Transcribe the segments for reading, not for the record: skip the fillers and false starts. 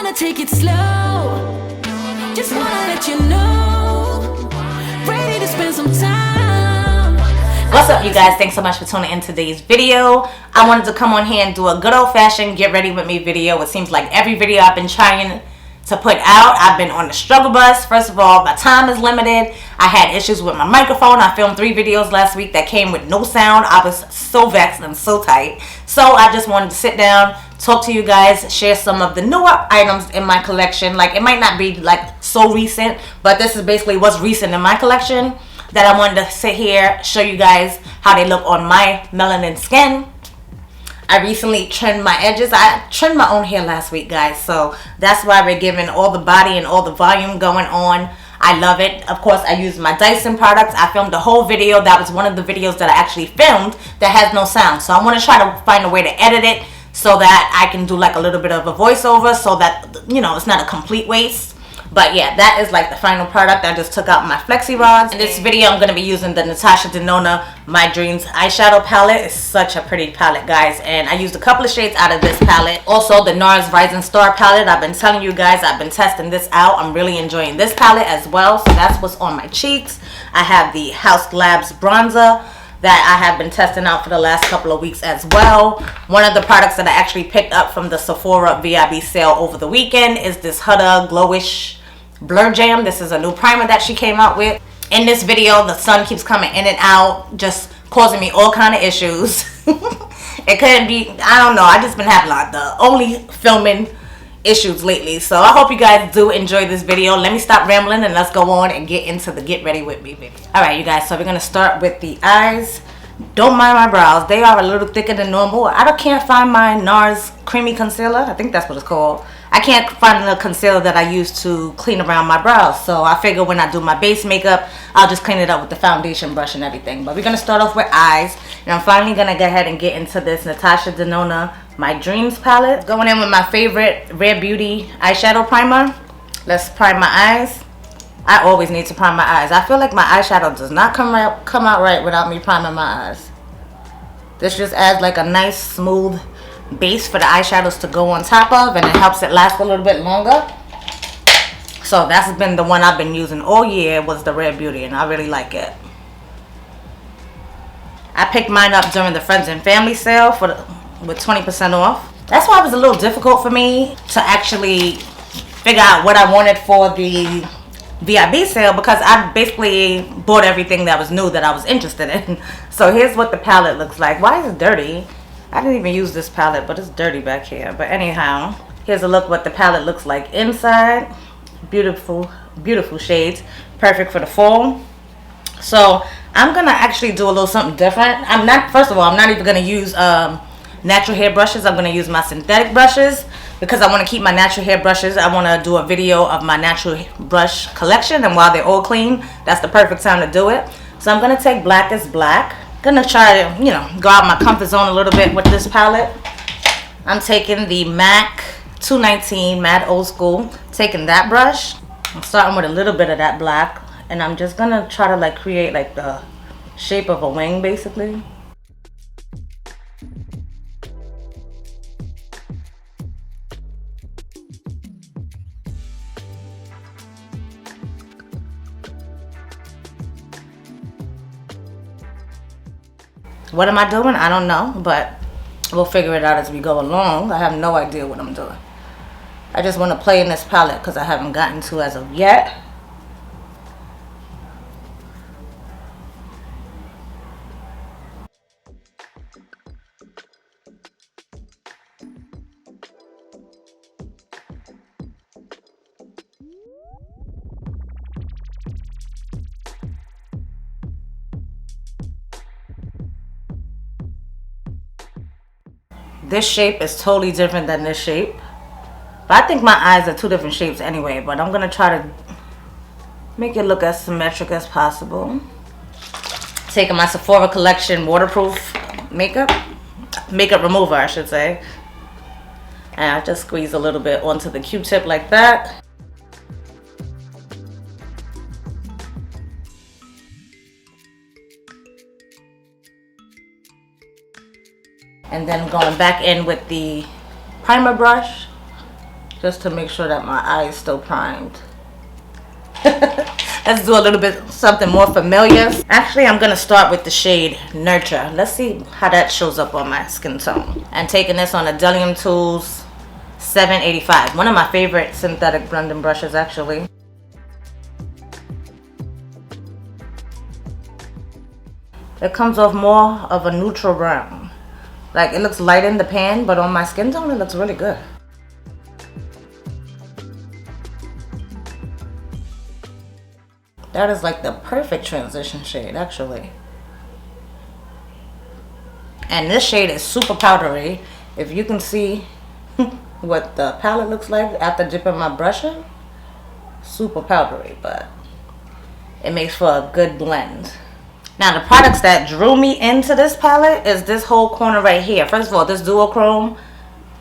wanna take it slow. Just wanna let you know. Ready to spend some time. What's up, you guys? Thanks so much for tuning in today's video. I wanted to come on here and do a good old-fashioned get ready with me video. It seems like every video I've been trying to put out, I've been on the struggle bus. First of all, my time is limited. I had issues with my microphone. I filmed 3 videos last week that came with no sound. I was so vexed and so tight. So I just wanted to sit down, talk to you guys, share some of the newer items in my collection. Like, it might not be like so recent, but this is basically what's recent in my collection that I wanted to sit here, show you guys how they look on my melanin skin. I recently trimmed my edges. I trimmed my own hair last week, guys, so that's why we're giving all the body and all the volume going on. I love it. Of course, I use my Dyson products. I filmed a whole video. That was one of the videos that I actually filmed that has no sound. So I want to try to find a way to edit it so that I can do like a little bit of a voiceover so that, you know, it's not a complete waste. But yeah, that is like the final product. I just took out my flexi rods. In this video, I'm going to be using the Natasha Denona My Dreams eyeshadow palette. It's such a pretty palette, guys. And I used a couple of shades out of this palette. Also, the NARS Rising Star palette. I've been telling you guys, I've been testing this out. I'm really enjoying this palette as well. So that's what's on my cheeks. I have the House Labs bronzer that I have been testing out for the last couple of weeks as well. One of the products that I actually picked up from the Sephora VIB sale over the weekend is this Huda Glowish Blur Jam. This is a new primer that she came out with. In this video, the sun keeps coming in and out, just causing me all kind of issues. It couldn't be, I don't know, I just been having like the only filming issues lately. So I hope you guys do enjoy this video. Let me stop rambling and let's go on and get into the get ready with me, baby. Alright, you guys, so we're gonna start with the eyes. Don't mind my brows, they are a little thicker than normal. I can't find my NARS creamy concealer. I think that's what it's called. I can't find the concealer that I use to clean around my brows. So I figure when I do my base makeup, I'll just clean it up with the foundation brush and everything. But we're going to start off with eyes. And I'm finally going to go ahead and get into this Natasha Denona My Dreams palette. Going in with my favorite Rare Beauty eyeshadow primer. Let's prime my eyes. I always need to prime my eyes. I feel like my eyeshadow does not come out right without me priming my eyes. This just adds like a nice smooth base for the eyeshadows to go on top of, and it helps it last a little bit longer. So that's been the one I've been using all year, was the Rare Beauty, and I really like it. I picked mine up during the Friends and Family sale with 20% off. That's why it was a little difficult for me to actually figure out what I wanted for the VIB sale, because I basically bought everything that was new that I was interested in. So here's what the palette looks like. Why is it dirty? I didn't even use this palette, but it's dirty back here. But anyhow, here's a look what the palette looks like inside. Beautiful, beautiful shades. Perfect for the fall. So I'm gonna actually do a little something different. First of all, I'm not even gonna use natural hair brushes. I'm gonna use my synthetic brushes because I want to keep my natural hair brushes. I want to do a video of my natural brush collection, and while they're all clean, that's the perfect time to do it. So I'm gonna take Black is Black. Gonna try to, you know, go out my comfort zone a little bit with this palette. I'm taking the MAC 219 Matte Old School. Taking that brush. I'm starting with a little bit of that black, and I'm just gonna try to like create like the shape of a wing, basically. What am I doing? I don't know, but we'll figure it out as we go along. I have no idea what I'm doing. I just want to play in this palette because I haven't gotten to as of yet. This shape is totally different than this shape. But I think my eyes are 2 different shapes anyway. But I'm going to try to make it look as symmetric as possible. Taking my Sephora Collection waterproof makeup remover, I should say. And I just squeeze a little bit onto the Q-tip like that. And then going back in with the primer brush just to make sure that my eye is still primed. Let's do a little bit something more familiar. Actually, I'm gonna start with the shade Nurture. Let's see how that shows up on my skin tone. And taking this on a Delium Tools 785, one of my favorite synthetic blending brushes actually. It comes off more of a neutral brown. Like, it looks light in the pan, but on my skin tone it looks really good. That is like the perfect transition shade actually. And this shade is super powdery. If you can see what the palette looks like after dipping my brush in, super powdery, but it makes for a good blend. Now the products that drew me into this palette is this whole corner right here. First of all, this duochrome,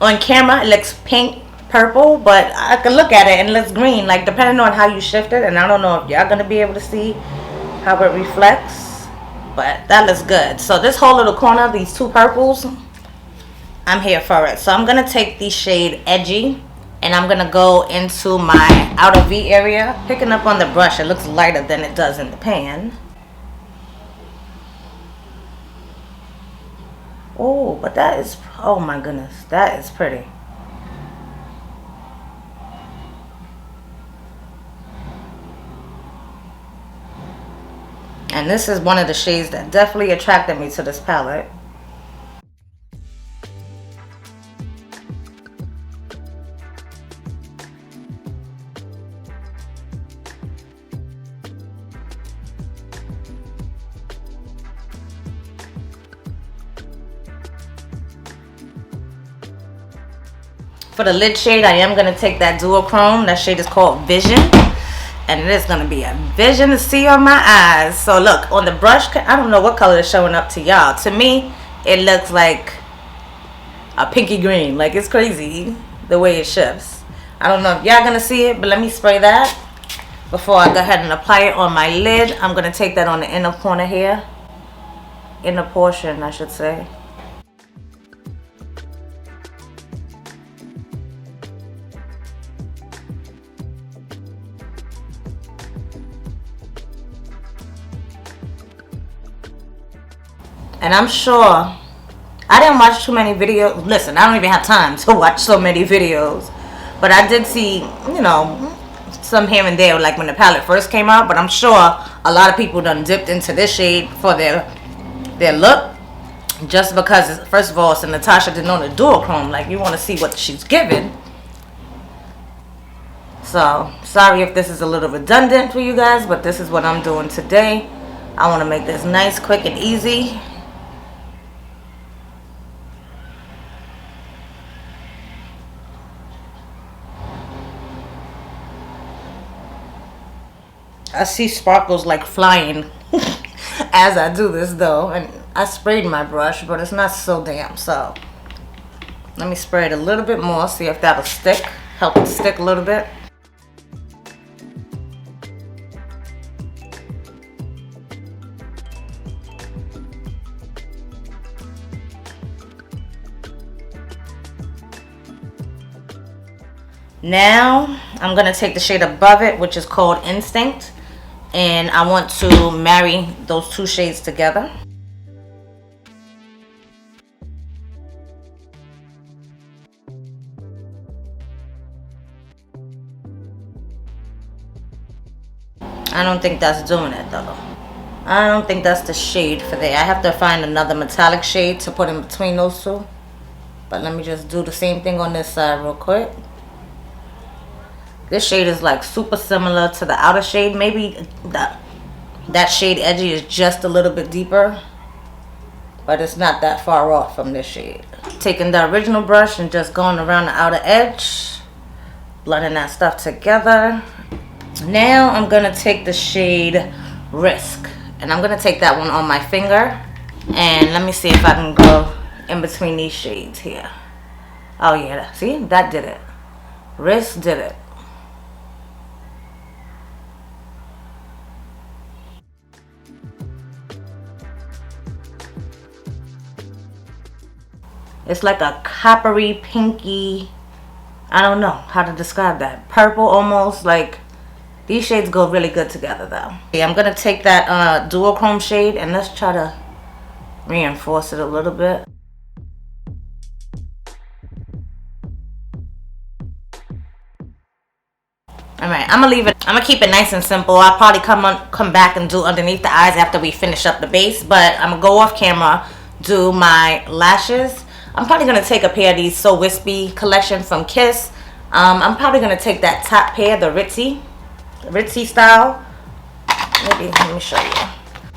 on camera it looks pink, purple, but I can look at it and it looks green, like depending on how you shift it. And I don't know if y'all gonna be able to see how it reflects, but that looks good. So this whole little corner, these two purples, I'm here for it. So I'm gonna take the shade Edgy and I'm gonna go into my outer V area. Picking up on the brush, it looks lighter than it does in the pan. Oh, but that is, oh my goodness, that is pretty. And this is one of the shades that definitely attracted me to this palette. For the lid shade, I am going to take that duochrome. That shade is called Vision. And it is going to be a vision to see on my eyes. So look, on the brush, I don't know what color is showing up to y'all. To me, it looks like a pinky green. Like, it's crazy the way it shifts. I don't know if y'all going to see it, but let me spray that before I go ahead and apply it on my lid. I'm going to take that on the inner corner here. Inner portion, I should say. And I'm sure, I didn't watch too many videos. Listen, I don't even have time to watch so many videos. But I did see, you know, some here and there, like when the palette first came out. But I'm sure a lot of people done dipped into this shade for their look. Just because, first of all, it's a Natasha Denona duochrome. Like, you want to see what she's given. So, sorry if this is a little redundant for you guys, but this is what I'm doing today. I want to make this nice, quick, and easy. I see sparkles like flying as I do this though, and I sprayed my brush, but it's not so damp. So let me spray it a little bit more, see if that'll stick, help it stick a little bit. Now I'm gonna take the shade above it, which is called Instinct. And I want to marry those two shades together. I don't think that's doing it though. I don't think that's the shade for there. I have to find another metallic shade to put in between those two. But let me just do the same thing on this side real quick. This shade is like super similar to the outer shade. Maybe that shade Edgy is just a little bit deeper, but it's not that far off from this shade. Taking the original brush and just going around the outer edge, blending that stuff together. Now I'm gonna take the shade Risk, and I'm gonna take that one on my finger, and let me see if I can go in between these shades here. Oh yeah, see, that did it. Risk did it. It's like a coppery, pinky I don't know how to describe that. Purple almost, like, these shades go really good together though. Okay, I'm gonna take that duochrome shade and let's try to reinforce it a little bit. Alright, I'm gonna keep it nice and simple. I'll probably come back and do underneath the eyes after we finish up the base, but I'm gonna go off camera, do my lashes. I'm probably gonna take a pair of these So Wispy collection from Kiss. I'm probably gonna take that top pair, the Ritzy style. Maybe let me show you.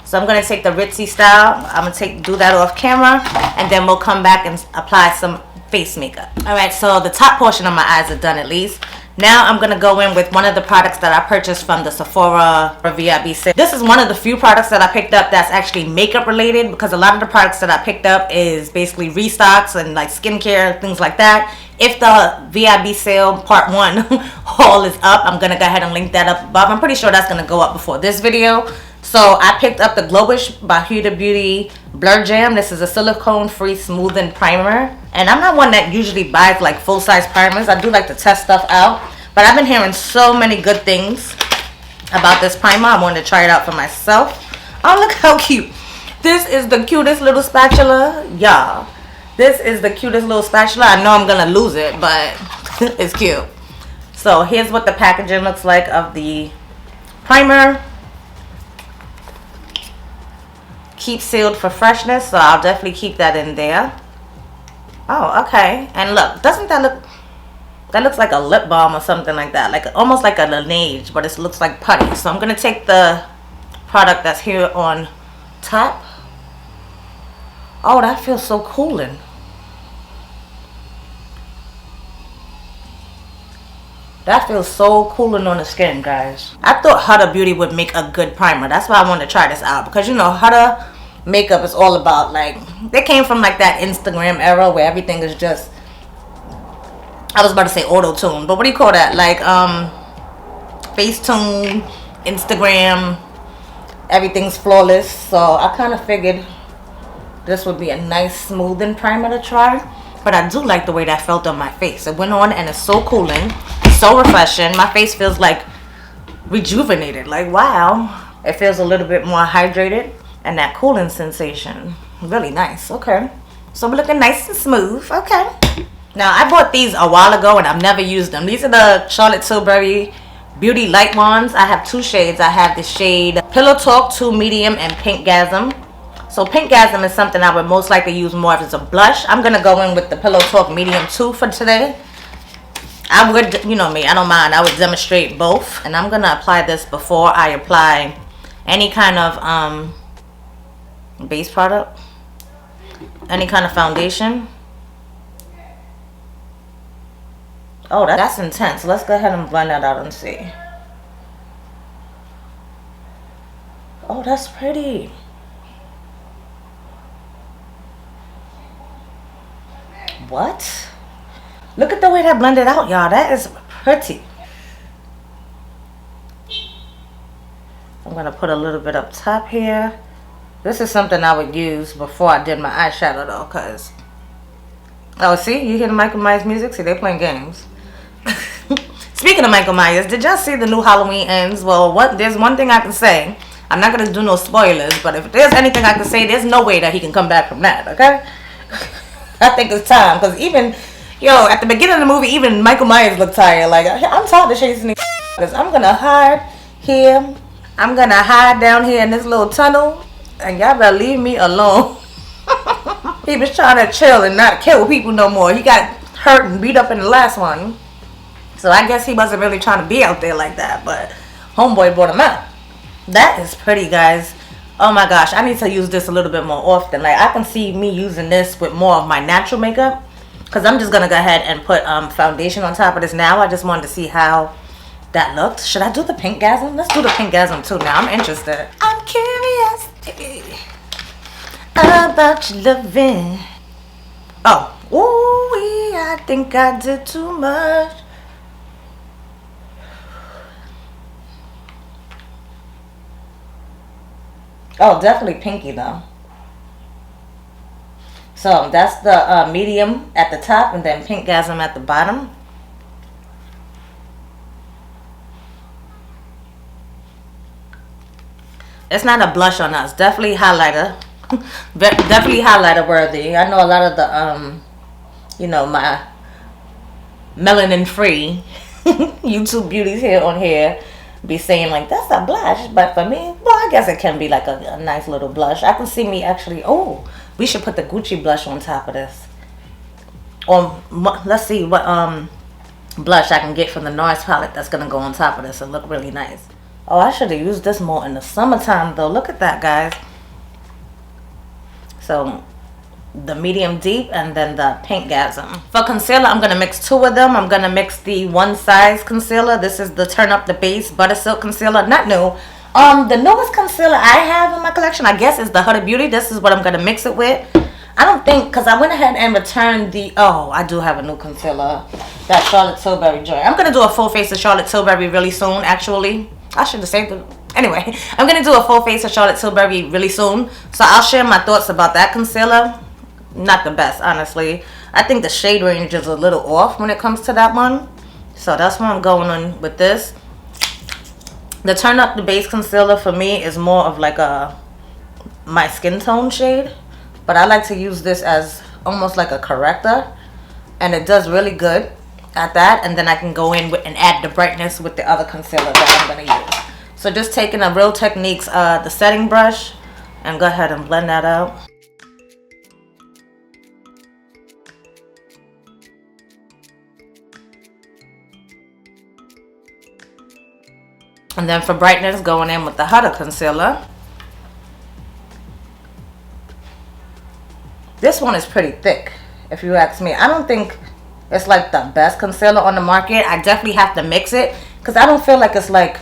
So I'm gonna take the Ritzy style. I'm gonna do that off camera, and then we'll come back and apply some face makeup. All right, so the top portion of my eyes are done at least. Now I'm gonna go in with one of the products that I purchased from the Sephora VIB sale. This is one of the few products that I picked up that's actually makeup related, because a lot of the products that I picked up is basically restocks and like skincare, things like that. If the VIB sale part 1 haul is up, I'm gonna go ahead and link that up above. I'm pretty sure that's gonna go up before this video. So I picked up the Glowish by Huda Beauty Blur Jam. This is a silicone free smoothing primer, and I'm not one that usually buys like full-size primers. I do like to test stuff out, but I've been hearing so many good things about this primer. I wanted to try it out for myself. Oh, look how cute. This is the cutest little spatula, y'all. This is the cutest little spatula. I know I'm gonna lose it, but it's cute. So here's what the packaging looks like of the primer. Keep sealed for freshness, so I'll definitely keep that in there. Oh, okay. And look, doesn't that look, that looks like a lip balm or something like that, like almost like a Laneige, but it looks like putty. So I'm gonna take the product that's here on top. Oh, that feels so cooling. That feels so cooling on the skin, guys. I thought Huda Beauty would make a good primer. That's why I wanted to try this out, because you know Huda makeup is all about, like, they came from like that Instagram era where everything is just, I was about to say auto-tune, but what do you call that, like Facetune, Instagram, everything's flawless. So I kind of figured this would be a nice smoothing primer to try. But I do like the way that felt on my face. It went on and it's so cooling, so refreshing. My face feels like rejuvenated, like wow. It feels a little bit more hydrated, and that cooling sensation, really nice. Okay, so we're looking nice and smooth. Okay, now I bought these a while ago and I've never used them. These are the Charlotte Tilbury Beauty Light Wands. I have two shades. I have the shade Pillow Talk 2 Medium and Pinkgasm. So Pinkgasm is something I would most likely use more if it's a blush. I'm going to go in with the Pillow Talk Medium 2 for today. I would, you know me, I don't mind. I would demonstrate both. And I'm going to apply this before I apply any kind of base product. Any kind of foundation. Oh, that's intense. Let's go ahead and blend that out and see. Oh, that's pretty. What? Look at the way that blended out, y'all. That is pretty. I'm going to put a little bit up top here. This is something I would use before I did my eyeshadow though, because... Oh, see? You hear the Michael Myers music? See, they're playing games. Speaking of Michael Myers, did y'all see the new Halloween ends? Well, there's one thing I can say. I'm not going to do no spoilers, but if there's anything I can say, there's no way that he can come back from that, okay? I think it's time, because even, yo, at the beginning of the movie, even Michael Myers looked tired. Like, I'm tired of chasing these because I'm going to hide here. I'm going to hide down here in this little tunnel, and y'all better leave me alone. He was trying to chill and not kill people no more. He got hurt and beat up in the last one. So I guess he wasn't really trying to be out there like that, but homeboy brought him out. That is pretty, guys. Oh my gosh, I need to use this a little bit more often. Like, I can see me using this with more of my natural makeup, because I'm just going to go ahead and put foundation on top of this now. I just wanted to see how that looked. Should I do the Pinkgasm? Let's do the Pinkgasm too now. I'm interested. I'm curious about your loving. Oh, ooh, I think I did too much. Oh, definitely pinky though. So that's the medium at the top and then Pinkgasm at the bottom. It's not a blush on us. Definitely highlighter. Definitely highlighter worthy. I know a lot of the you know, my melanin free YouTube beauties here on here be saying like that's a blush, but for me, well, I guess it can be like a nice little blush. I can see me actually, oh, we should put the Gucci blush on top of this. Or let's see what blush I can get from the NARS palette that's gonna go on top of this and look really nice. Oh, I should have used this more in the summertime though. Look at that, guys. So the medium deep and then the Pinkgasm. For concealer, I'm gonna mix two of them. I'm gonna mix the One Size concealer. This is the Turn Up the Base Butter Silk concealer. Not new. The newest concealer I have in my collection, I guess, is the Huda Beauty. This is what I'm gonna mix it with. I don't think, because I went ahead and returned the, oh, I do have a new concealer, that Charlotte Tilbury joint. I'm gonna do a full face of Charlotte Tilbury really soon, actually. I should have saved it. Anyway, I'm gonna do a full face of Charlotte Tilbury really soon. So I'll share my thoughts about that concealer. Not the best, honestly. I think the shade range is a little off when it comes to that one. So that's where I'm going on with this. The Turn Up the Base concealer for me is more of like my skin tone shade. But I like to use this as almost like a corrector. And it does really good at that. And then I can go in with and add the brightness with the other concealer that I'm going to use. So just taking a Real Techniques, the setting brush, and go ahead and blend that out. And then for brightness, going in with the Huda concealer. This one is pretty thick, if you ask me. I don't think it's like the best concealer on the market. I definitely have to mix it because I don't feel like it's like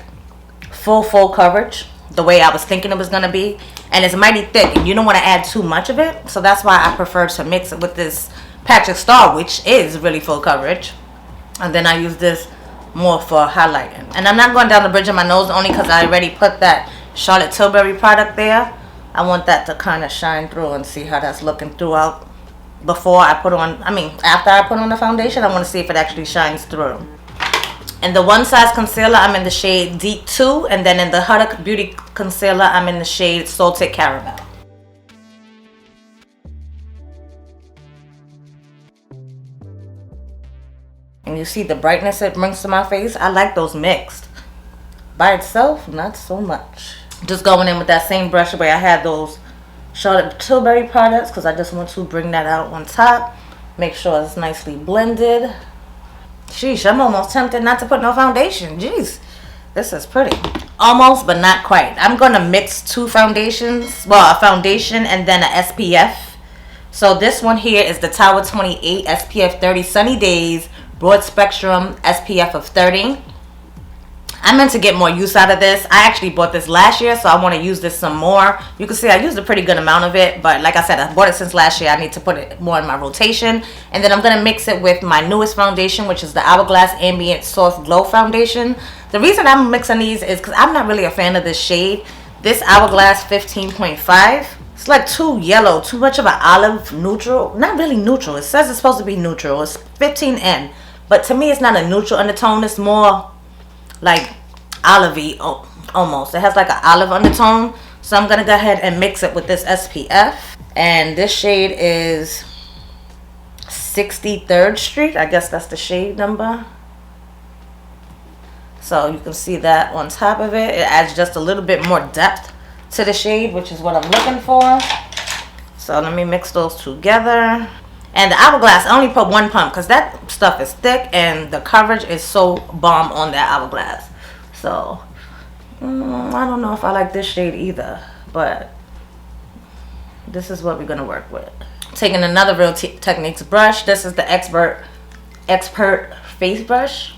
full coverage the way I was thinking it was going to be. And it's mighty thick and you don't want to add too much of it. So that's why I prefer to mix it with this Patrick Star, which is really full coverage. And then I use this more for highlighting. And I'm not going down the bridge of my nose only because I already put that Charlotte Tilbury product there. I want that to kind of shine through and see how that's looking throughout before I put on, after I put on the foundation. I want to see if it actually shines through. And the One Size concealer, I'm in the shade Deep 2. And then in the Huda Beauty concealer, I'm in the shade Salted Caramel. And you see the brightness it brings to my face. I like those mixed. By itself, not so much. Just going in with that same brush where I had those Charlotte Tilbury products because I just want to bring that out on top. Make sure it's nicely blended. Sheesh, I'm almost tempted not to put no foundation. Jeez, this is pretty. Almost, but not quite. I'm going to mix two foundations. Well, a foundation and then a SPF. So this one here is the Tower 28 SPF 30 Sunny Days Broad Spectrum SPF of 30. I meant to get more use out of this. I actually bought this last year, so I want to use this some more. You can see I used a pretty good amount of it, but like I said, I bought it since last year. I need to put it more in my rotation. And then I'm going to mix it with my newest foundation, which is the Hourglass Ambient Soft Glow Foundation. The reason I'm mixing these is because I'm not really a fan of this shade. This Hourglass 15.5. It's like too yellow, too much of an olive neutral. Not really neutral. It says it's supposed to be neutral. It's 15N. But to me, it's not a neutral undertone. It's more like olivey almost. It has like an olive undertone. So I'm going to go ahead and mix it with this SPF. And this shade is 63rd Street. I guess that's the shade number. So you can see that on top of it. It adds just a little bit more depth to the shade, which is what I'm looking for. So let me mix those together. And the Hourglass, I only put one pump because that stuff is thick and the coverage is so bomb on that Hourglass. So I don't know if I like this shade either, but this is what we're going to work with. Taking another Real Techniques brush. This is the Expert face brush.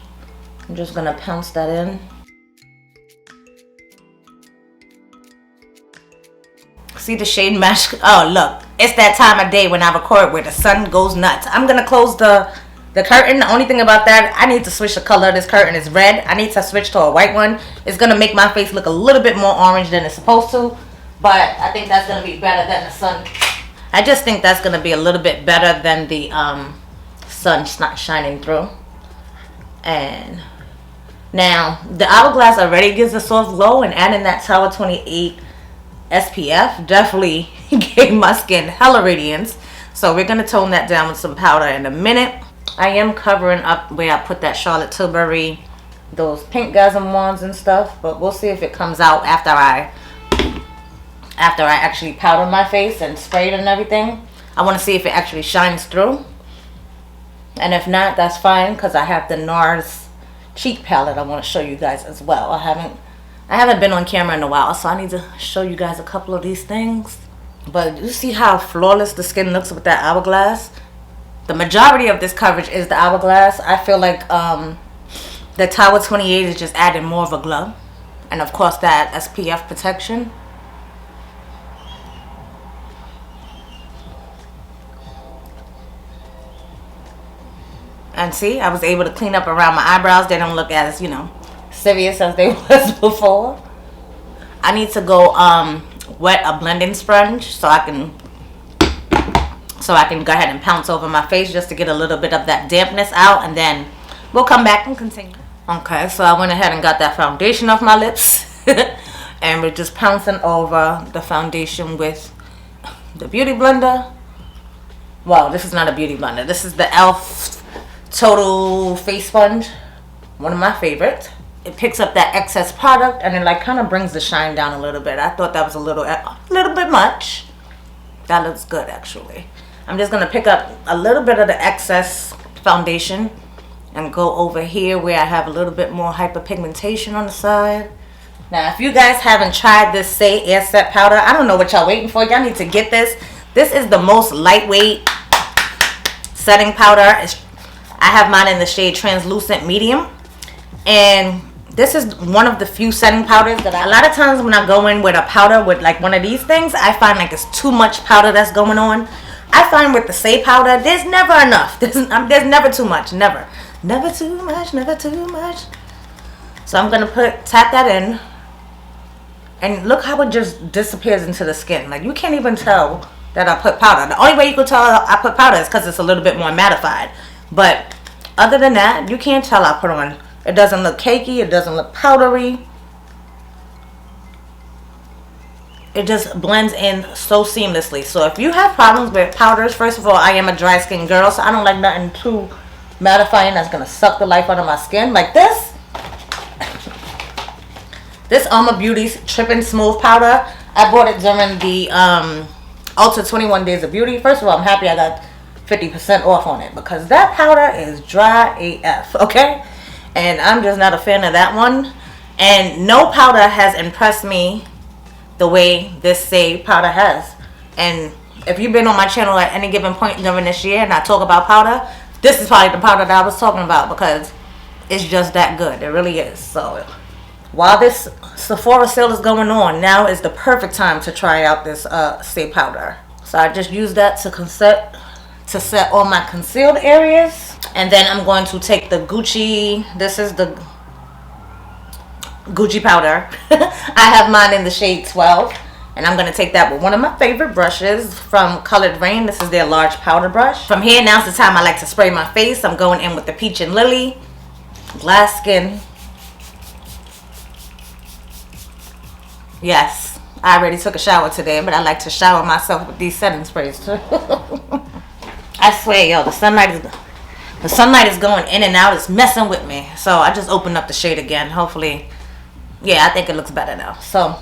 I'm just going to pounce that in. See the shade mesh? Oh, look. It's that time of day when I record where the sun goes nuts. I'm going to close the curtain. The only thing about that, I need to switch the color of this curtain. It's red. I need to switch to a white one. It's going to make my face look a little bit more orange than it's supposed to. But I think that's going to be better than the sun. I just think that's going to be a little bit better than the sun not shining through. And now, the Hourglass already gives a soft glow. And adding that Tower 28 SPF definitely gave my skin hella radiance. So we're gonna tone that down with some powder in a minute. I am covering up where I put that Charlotte Tilbury, those Pinkgasm ones and stuff, but we'll see if it comes out after I actually powder my face and spray it and everything. I want to see if it actually shines through, and if not, that's fine, because I have the NARS cheek palette I want to show you guys as well. I haven't been on camera in a while, so I need to show you guys a couple of these things. But you see how flawless the skin looks with that hourglass? The majority of this coverage is the hourglass. I feel like the Tower 28 is just adding more of a glow, and of course that SPF protection. And see, I was able to clean up around my eyebrows. They don't look as, you know, serious as they was before. I need to go wet a blending sponge so I can go ahead and pounce over my face just to get a little bit of that dampness out, and then we'll come back and continue. Okay, so I went ahead and got that foundation off my lips and we're just pouncing over the foundation with the beauty blender. Well, this is not a beauty blender. This is the e.l.f. Total Face Sponge, one of my favorites. It picks up that excess product and it like kind of brings the shine down a little bit. I thought that was a little bit much. That looks good actually. I'm just gonna pick up a little bit of the excess foundation and go over here where I have a little bit more hyperpigmentation on the side. Now, if you guys haven't tried this Saie Air Set Powder, I don't know what y'all waiting for. Y'all need to get this. This is the most lightweight setting powder. I have mine in the shade Translucent Medium, and this is one of the few setting powders that a lot of times when I go in with a powder with like one of these things, I find like it's too much powder that's going on. I find with the Saie powder, there's never enough. There's never too much. Never too much, never too much. So I'm gonna tap that in, and look how it just disappears into the skin. Like you can't even tell that I put powder. The only way you could tell I put powder is because it's a little bit more mattified. But other than that, you can't tell I put on. It doesn't look cakey. It doesn't look powdery. It just blends in so seamlessly. So if you have problems with powders, first of all, I am a dry skin girl, so I don't like nothing too mattifying that's going to suck the life out of my skin. Like this. This Alma Beauty's Trippin' Smooth Powder. I bought it during the Ulta 21 Days of Beauty. First of all, I'm happy I got 50% off on it because that powder is dry AF, okay? And I'm just not a fan of that one. And no powder has impressed me the way this Saie powder has. And if you've been on my channel at any given point during this year and I talk about powder, this is probably the powder that I was talking about because it's just that good. It really is. So while this Sephora sale is going on, now is the perfect time to try out this Saie powder. So I just use that to set all my concealed areas. And then I'm going to take the Gucci, this is the Gucci powder. I have mine in the shade 12. And I'm going to take that with one of my favorite brushes from Colored Rain. This is their large powder brush. From here, now's the time I like to spray my face. I'm going in with the Peach and Lily Glass Skin. Yes, I already took a shower today, but I like to shower myself with these setting sprays too. I swear, yo, the sunlight is going in and out. It's messing with me. So I just opened up the shade again. Hopefully, yeah, I think it looks better now. So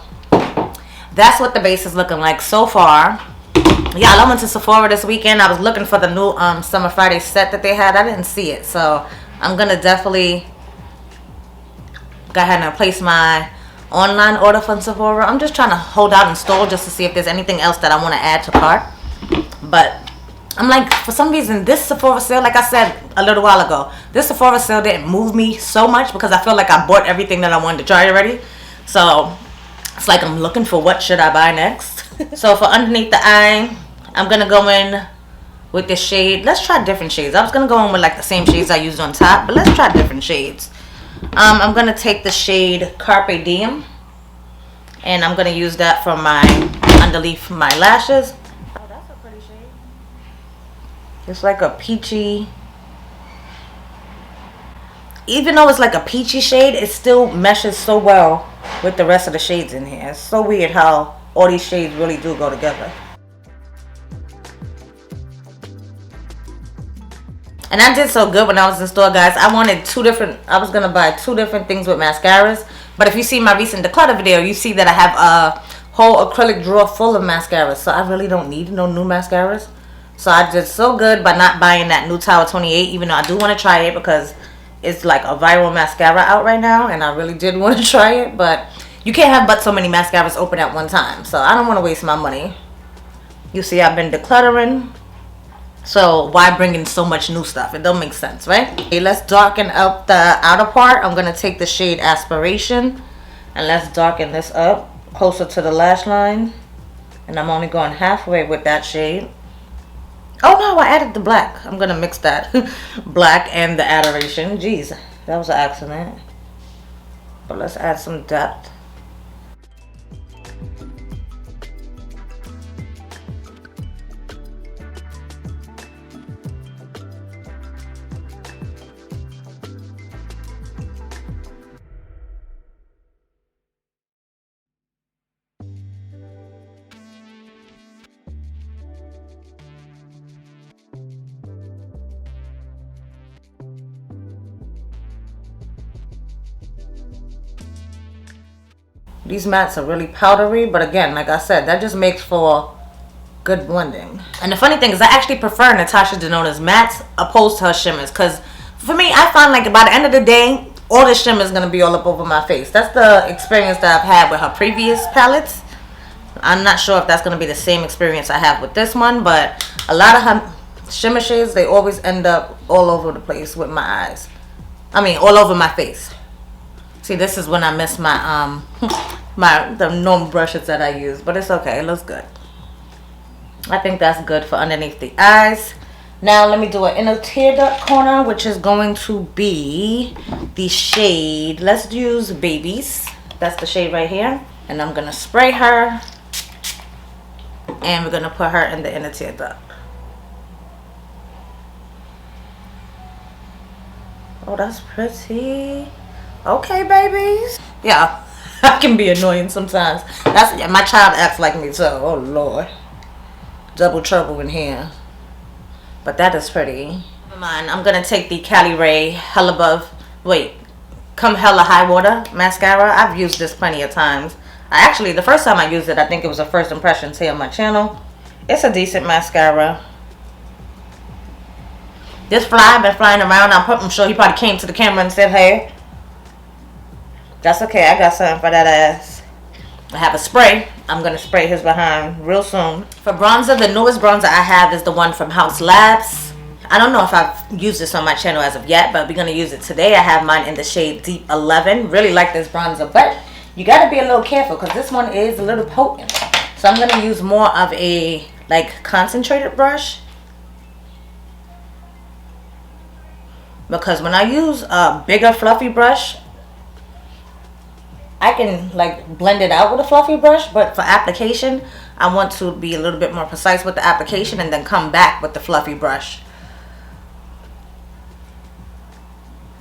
that's what the base is looking like so far. Y'all, I went to Sephora this weekend. I was looking for the new Summer Friday set that they had. I didn't see it. So I'm going to definitely go ahead and place my online order from Sephora. I'm just trying to hold out and stall just to see if there's anything else that I want to add to cart. But I'm like, for some reason, this Sephora sale, like I said a little while ago, this Sephora sale didn't move me so much because I feel like I bought everything that I wanted to try already. So it's like I'm looking for what should I buy next. So for underneath the eye, I'm going to go in with this shade. Let's try different shades. I was going to go in with like the same shades I used on top, but let's try different shades. I'm going to take the shade Carpe Diem, and I'm going to use that for my underneath my lashes. Oh, that's a pretty shade. It's like a peachy. Even though it's like a peachy shade, it still meshes so well with the rest of the shades in here. It's so weird how all these shades really do go together. And I did so good when I was in store, guys. I was gonna buy 2 different things with mascaras. But if you see my recent declutter video, you see that I have a whole acrylic drawer full of mascaras. So I really don't need no new mascaras. So I did so good by not buying that new Tower 28, even though I do want to try it because it's like a viral mascara out right now. And I really did want to try it. But you can't have but so many mascaras open at one time. So I don't want to waste my money. You see, I've been decluttering. So why bring in so much new stuff? It don't make sense, right? Okay, let's darken up the outer part. I'm going to take the shade Aspiration. And let's darken this up closer to the lash line. And I'm only going halfway with that shade. Oh no, I added the black. I'm going to mix that. Black and the Adoration. Jeez, that was an accident. But let's add some depth. These mattes are really powdery, but again, like I said, that just makes for good blending. And the funny thing is I actually prefer Natasha Denona's mattes opposed to her shimmers, because for me, I find like by the end of the day, all the shimmer is going to be all up over my face. That's the experience that I've had with her previous palettes. I'm not sure if that's going to be the same experience I have with this one, but a lot of her shimmer shades, they always end up all over the place with my eyes. I mean, all over my face. See, this is when I miss my the normal brushes that I use, but it's okay. It looks good. I think that's good for underneath the eyes. Now let me do an inner tear duct corner, which is going to be the shade. Let's use Babies. That's the shade right here, and I'm gonna spray her, and we're gonna put her in the inner tear duct. Oh, that's pretty. Okay, babies. Yeah, I can be annoying sometimes. My child acts like me too. Oh Lord, double trouble in here. But that is pretty. Never mind. I'm gonna take the Cali Ray Come Hella High Water mascara. I've used this plenty of times. The first time I used it, I think it was a first impressions here on my channel. It's a decent mascara. This fly been flying around. I'm sure he probably came to the camera and said, hey. That's okay. I got something for that ass. I have a spray. I'm going to spray his behind real soon. For bronzer, the newest bronzer I have is the one from House Labs. I don't know if I've used this on my channel as of yet, but we're going to use it today. I have mine in the shade Deep 11. Really like this bronzer, but you got to be a little careful because this one is a little potent. So I'm going to use more of a concentrated brush. Because when I use a bigger fluffy brush, I can blend it out with a fluffy brush, but for application, I want to be a little bit more precise with the application and then come back with the fluffy brush.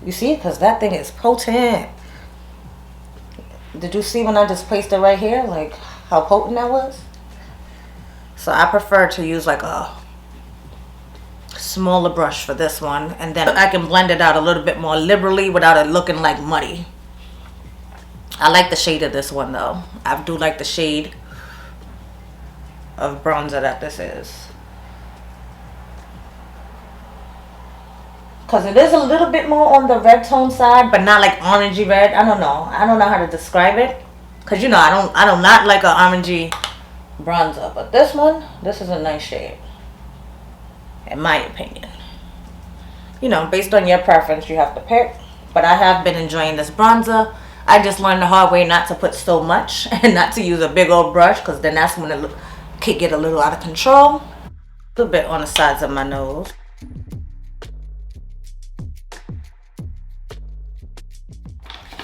You see? Because that thing is potent. Did you see when I just placed it right here? Like how potent that was? So I prefer to use a smaller brush for this one, and then I can blend it out a little bit more liberally without it looking like muddy. I like the shade of this one though. I do like the shade of bronzer that this is. Because it is a little bit more on the red tone side, but not like orangey red. I don't know. I don't know how to describe it. Because you know, I don't not like an orangey bronzer. But this one, this is a nice shade. In my opinion. You know, based on your preference, you have to pick. But I have been enjoying this bronzer. I just learned the hard way not to put so much and not to use a big old brush, because then that's when it could get a little out of control. A little bit on the sides of my nose.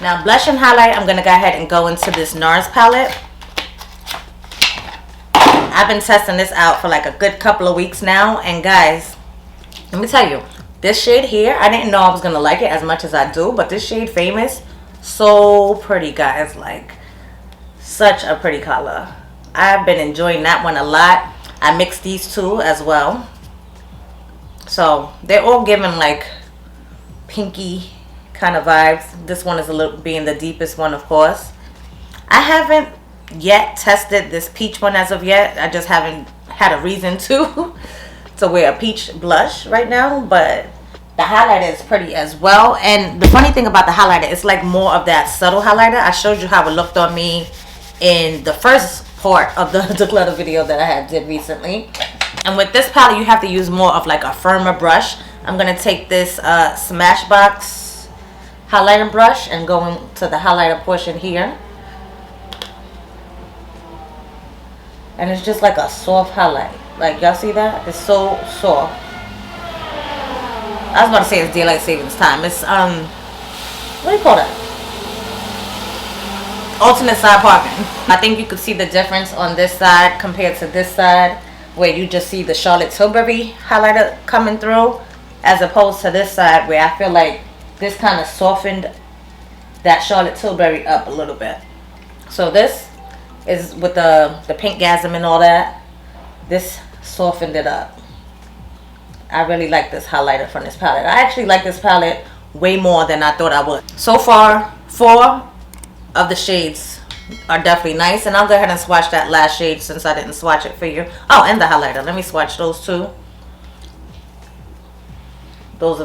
Now blush and highlight, I'm going to go ahead and go into this NARS palette. I've been testing this out for a good couple of weeks now, and guys, let me tell you, this shade here, I didn't know I was going to like it as much as I do, but this shade Famous, so pretty, guys. Such a pretty color. I've been enjoying that one a lot. I mixed these two as well. So they're all giving like pinky kind of vibes. This one is a little being the deepest one, of course. I haven't yet tested this peach one as of yet. I just haven't had a reason to wear a peach blush right now, but the highlighter is pretty as well. And the funny thing about the highlighter, it's like more of that subtle highlighter. I showed you how it looked on me in the first part of the declutter video that I did recently. And with this palette, you have to use more of like a firmer brush. I'm gonna take this Smashbox highlighter brush and go into the highlighter portion here. And it's just like a soft highlight. Like, y'all see that? It's so soft. I was about to say it's daylight savings time. It's what do you call that? Alternate side parking. I think you could see the difference on this side compared to this side, where you just see the Charlotte Tilbury highlighter coming through, as opposed to this side where I feel like this kind of softened that Charlotte Tilbury up a little bit. So this is with the Pinkgasm and all that. This softened it up. I really like this highlighter from this palette. I actually like this palette way more than I thought I would. So far, 4 of the shades are definitely nice. And I'll go ahead and swatch that last shade since I didn't swatch it for you. Oh, and the highlighter. Let me swatch those two. Those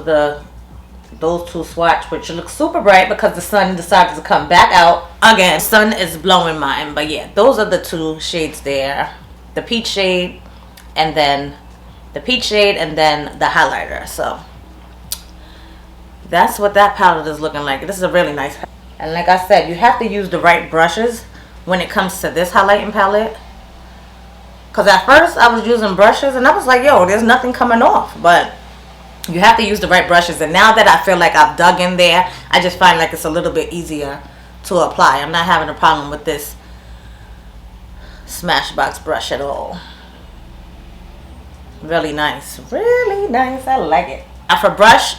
two swatch, which look super bright because the sun decided to come back out again. Sun is blowing mine, but yeah, those are the 2 shades there. The peach shade and then the highlighter. So that's what that palette is looking like. This is a really nice palette. And like I said, you have to use the right brushes when it comes to this highlighting palette. Because at first I was using brushes and I was like, yo, there's nothing coming off. But you have to use the right brushes. And now that I feel like I've dug in there, I just find like it's a little bit easier to apply. I'm not having a problem with this Smashbox brush at all. Really nice. Really nice. I like it. Now for blush,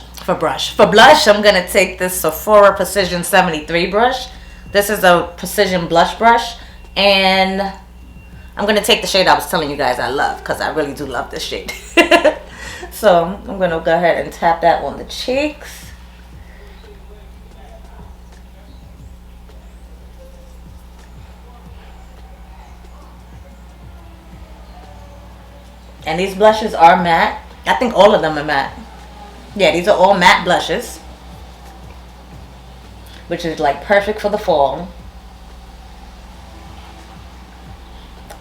I'm going to take this Sephora Precision 73 brush. This is a precision blush brush. And I'm going to take the shade I was telling you guys I love, because I really do love this shade. So I'm going to go ahead and tap that on the cheeks. And these blushes are matte. I think all of them are matte. Yeah, these are all matte blushes, which is like perfect for the fall.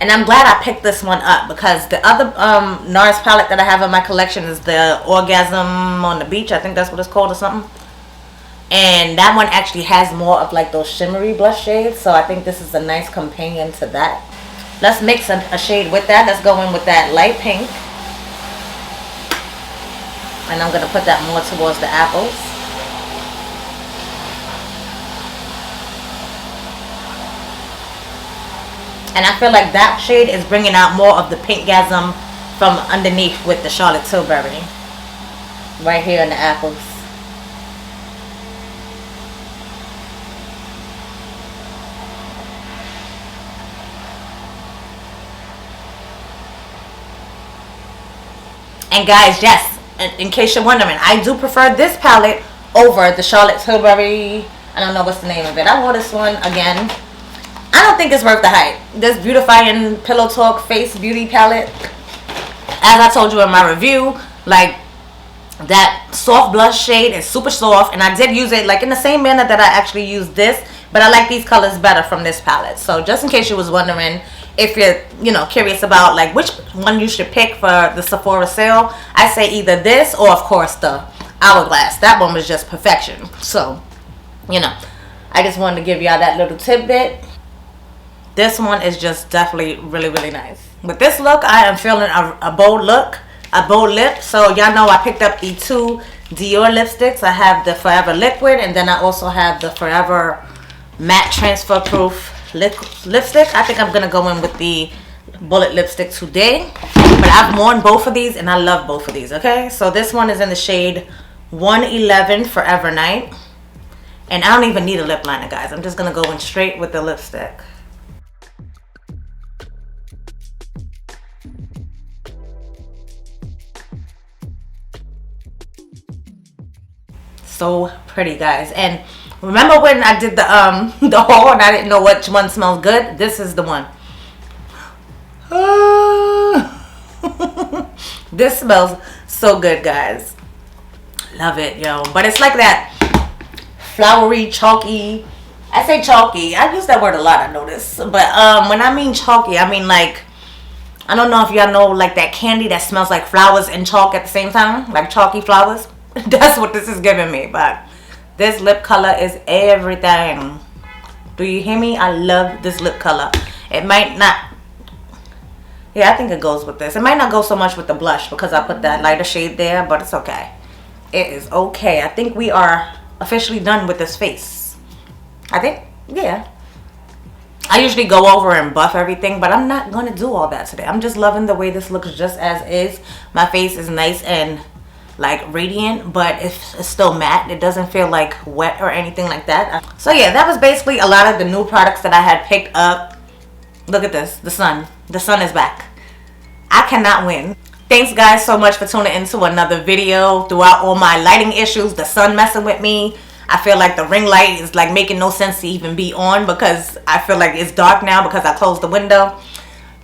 And I'm glad I picked this one up, because the other NARS palette that I have in my collection is the Orgasm on the Beach. I think that's what it's called or something. And that one actually has more of like those shimmery blush shades. So I think this is a nice companion to that. Let's mix a shade with that. Let's go in with that light pink. And I'm going to put that more towards the apples. And I feel like that shade is bringing out more of the Pinkgasm from underneath with the Charlotte Tilbury. Right here in the apples. And guys, yes, in case you're wondering, I do prefer this palette over the Charlotte Tilbury. I don't know what's the name of it. I wore this one again. I don't think it's worth the hype. This Beautifying Pillow Talk Face Beauty palette, as I told you in my review, like that soft blush shade is super soft, and I did use it like in the same manner that I actually used this, but I like these colors better from this palette. So just in case you was wondering, if you're curious about like which one you should pick for the Sephora sale, I say either this or of course the Hourglass. That one was just perfection. So I just wanted to give y'all that little tidbit. This one is just definitely really, really nice. With this look, I am feeling a bold look, a bold lip. So y'all know I picked up the 2 Dior lipsticks. I have the Forever Liquid, and then I also have the Forever Matte Transfer Proof lipstick. I think I'm going to go in with the Bullet lipstick today. But I've worn both of these, and I love both of these, okay? So this one is in the shade 111 Forever Night. And I don't even need a lip liner, guys. I'm just going to go in straight with the lipstick. so pretty, guys. And remember when I did the the haul and I didn't know which one smells good? This is the one. This smells so good, guys. Love it, yo. But it's like that flowery, chalky. I say chalky. I use that word a lot, I notice. But when I mean chalky, I mean like, I don't know if y'all know, like that candy that smells like flowers and chalk at the same time, like chalky flowers. That's what this is giving me. But this lip color is everything. Do you hear me? I love this lip color. It might not, yeah, I think it goes with this. It might not go so much with the blush because I put that lighter shade there, but it's okay. It is okay. I think we are officially done with this face. I think, yeah. I usually go over and buff everything, but I'm not going to do all that today. I'm just loving the way this looks just as is. My face is nice and like radiant, but it's still matte. It doesn't feel like wet or anything like that. So yeah, that was basically a lot of the new products that I had picked up. Look at this, the sun. The sun is back. I cannot win. Thanks guys so much for tuning into another video. Throughout all my lighting issues, the sun messing with me. I feel like the ring light is like making no sense to even be on because I feel like it's dark now because I closed the window.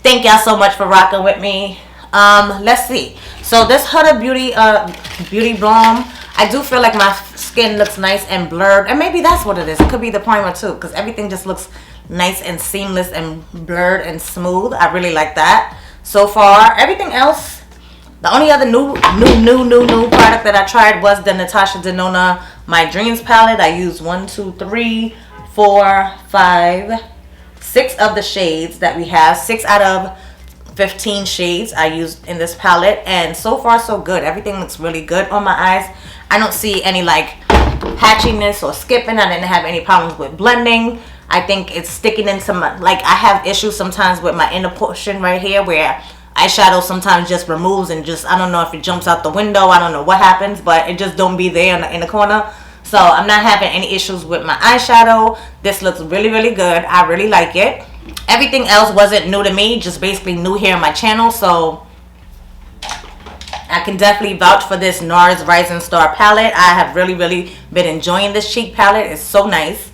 Thank y'all so much for rocking with me. Let's see. So this Huda Beauty Balm, I do feel like my skin looks nice and blurred. And maybe that's what it is. It could be the primer too because everything just looks nice and seamless and blurred and smooth. I really like that. So far, everything else, the only other new product that I tried was the Natasha Denona My Dreams palette. I used 1, 2, 3, 4, 5, 6 of the shades that we have. 6 out of 15 shades I used in this palette, and so far so good. Everything looks really good on my eyes. I don't see any like patchiness or skipping. I didn't have any problems with blending. I think it's sticking into my, like I have issues sometimes with my inner portion right here where eyeshadow sometimes just removes and just, I don't know if it jumps out the window. I don't know what happens, but it just don't be there in the corner. So I'm not having any issues with my eyeshadow. This looks really, really good. I really like it. Everything else wasn't new to me, just basically new here on my channel. So I can definitely vouch for this NARS Rising Star palette. I have really, really been enjoying this cheek palette. It's so nice.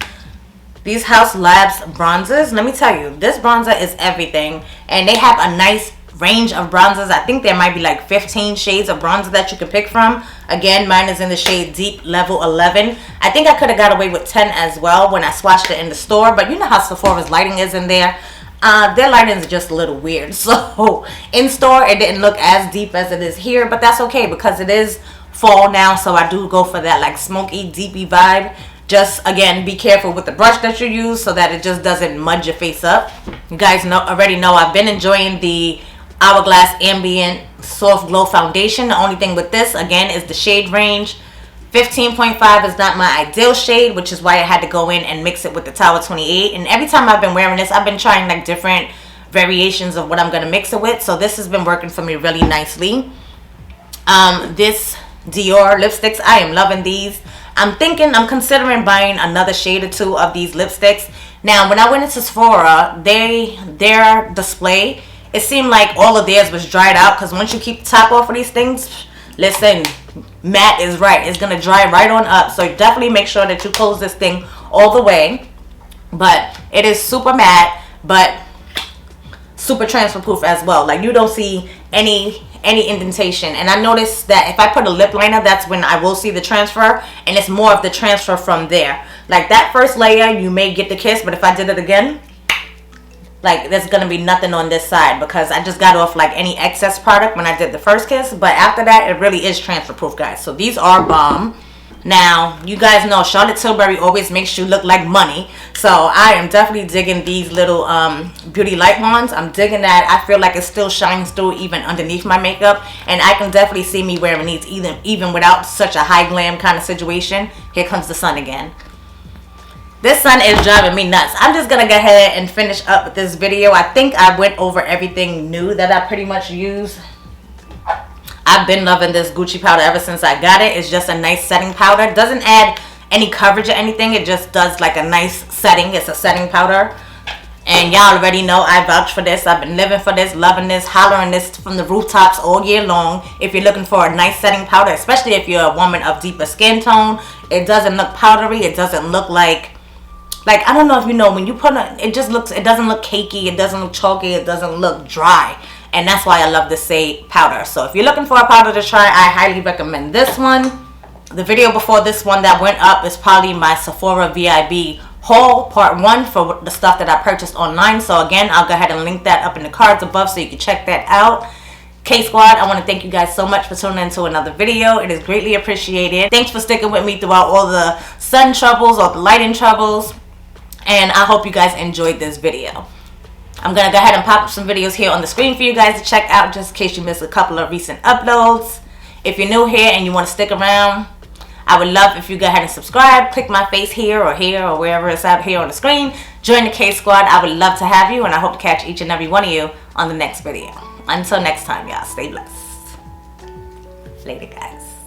These House Labs bronzers, let me tell you, this bronzer is everything. And they have a nice range of bronzers. I think there might be like 15 shades of bronzer that you can pick from. Again, mine is in the shade Deep Level 11. I think I could have got away with 10 as well when I swatched it in the store. But you know how Sephora's lighting is in there. Their lighting is just a little weird. So in store, it didn't look as deep as it is here. But that's okay because it is fall now. So I do go for that like smoky, deepy vibe. Just again, be careful with the brush that you use so that it just doesn't mudge your face up. You guys already know I've been enjoying the Hourglass Ambient Soft Glow Foundation. The only thing with this, again, is the shade range. 15.5 is not my ideal shade, which is why I had to go in and mix it with the Tower 28. And every time I've been wearing this, I've been trying like different variations of what I'm going to mix it with. So this has been working for me really nicely. This Dior lipsticks, I am loving these. I'm considering buying another shade or 2 of these lipsticks. Now, when I went into Sephora, their display, it seemed like all of theirs was dried out because once you keep the top off of these things, listen, matte is right. It's going to dry right on up. So definitely make sure that you close this thing all the way. But it is super matte, but super transfer proof as well. Like you don't see any indentation. And I noticed that if I put a lip liner, that's when I will see the transfer, and it's more of the transfer from there. Like that first layer, you may get the kiss, but if I did it again, like there's gonna be nothing on this side because I just got off like any excess product when I did the first kiss. But after that, it really is transfer proof, guys. So these are bomb. Now, you guys know Charlotte Tilbury always makes you look like money. So I am definitely digging these little beauty light wands. I'm digging that. I feel like it still shines through even underneath my makeup. And I can definitely see me wearing these even without such a high glam kind of situation. Here comes the sun again. This sun is driving me nuts. I'm just going to go ahead and finish up with this video. I think I went over everything new that I pretty much use. I've been loving this Gucci powder ever since I got it. It's just a nice setting powder. It doesn't add any coverage or anything. It just does like a nice setting. It's a setting powder. And y'all already know I vouch for this. I've been living for this, loving this, hollering this from the rooftops all year long. If you're looking for a nice setting powder, especially if you're a woman of deeper skin tone, it doesn't look powdery. It doesn't look like I don't know if you know, when you put it doesn't look cakey. It doesn't look chalky. It doesn't look dry. And that's why I love the Saie powder. So if you're looking for a powder to try, I highly recommend this one. The video before this one that went up is probably my Sephora VIB haul part 1 for the stuff that I purchased online. So again, I'll go ahead and link that up in the cards above so you can check that out. KSquad, I want to thank you guys so much for tuning into another video. It is greatly appreciated. Thanks for sticking with me throughout all the sun troubles or the lighting troubles. And I hope you guys enjoyed this video. I'm going to go ahead and pop up some videos here on the screen for you guys to check out just in case you missed a couple of recent uploads. If you're new here and you want to stick around, I would love if you go ahead and subscribe. Click my face here or wherever it's out here on the screen. Join the KSquad. I would love to have you, and I hope to catch each and every one of you on the next video. Until next time, y'all, stay blessed. Later, guys.